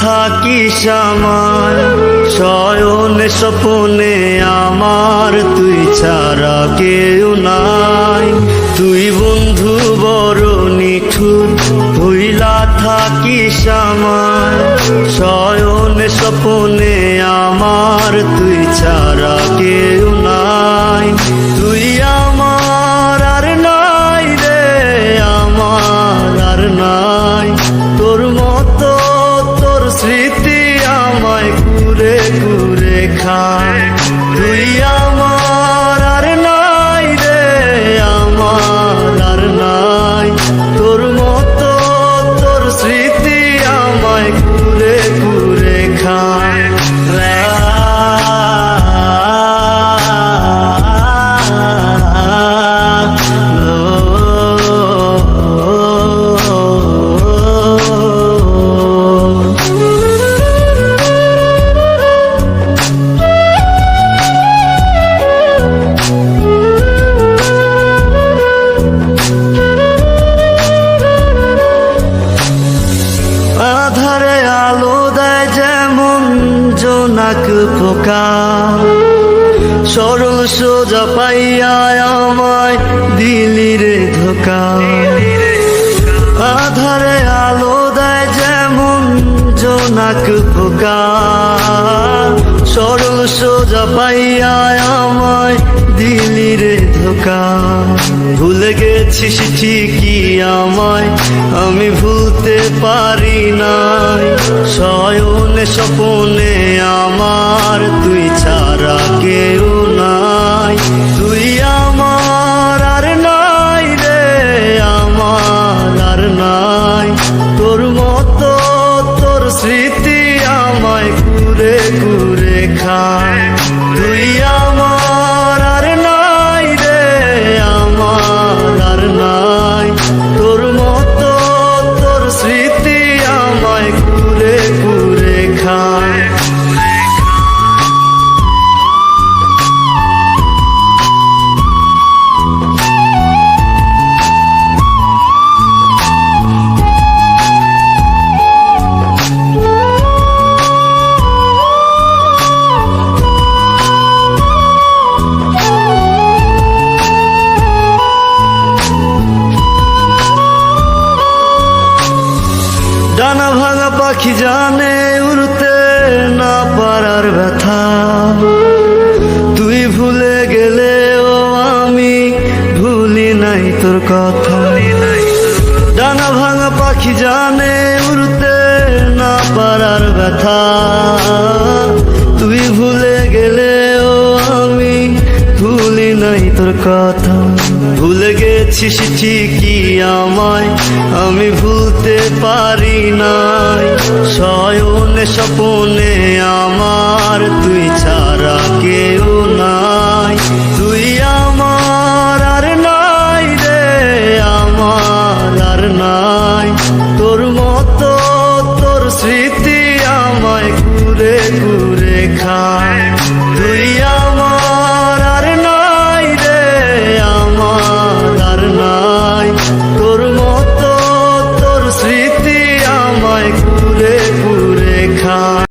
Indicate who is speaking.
Speaker 1: থাকিস আমায় শয়নে স্বপনে আমার, তুই ছাড়া কেউ নাই। তুই বন্ধু বড় নিঠুর, ভুইলা থাকিস আমায় শয়নে স্বপনে আমার, তুই ছাড়া কেউ নাই। তুই আমার আর নাই রে, আমার আর নাই তোর মতো, তোর স্মৃতি আমায় ঘুরে ঘুরে খায়। তুই আমার আর নাই রে, আমার আর নাই তোর মতো, তোর স্মৃতি আমায় ঘুরে ঘুরে খায়। আধারে আলো দেয় যেমন জোনাক পোকা, সরল সোজা পাইয়া আমায় দিলি রে ধোকা। আধারে আলো দেয় যেমন জোনাক পোকা, সরল সোজা পাইয়া আমায় দিলি রে ধোকা। ভুলে গেছিস ঠিকই আমায়, আমি ভুলতে পারি নাই। শয়নে স্বপনে আমার, তুই ছাড়া কেউ নাই। তুই আমার আর নাই রে, আমার আর নাই তোর মতো, তোর স্মৃতি আমায় ঘুরে ঘুরে খায়। তুই আমার আর নাই রে, আমার আর নাই তোর মতো, তোর স্মৃতি আমায় ঘুরে ঘুরে খায়। ডানা ভাঙা পাখি জানে উড়তে না পারার ব্যথা, তুই ভুলে গেলেও আমি ভুলি নাই তোর কথা। ডানা ভাঙা পাখি জানে উড়তে না পারার ব্যথা, তুই ভুলে গেলেও আমি ভুলি নাই তোর কথা। ভুলে গেছিস ঠিকই আমায়, আমি ভুলতে পারি নাই।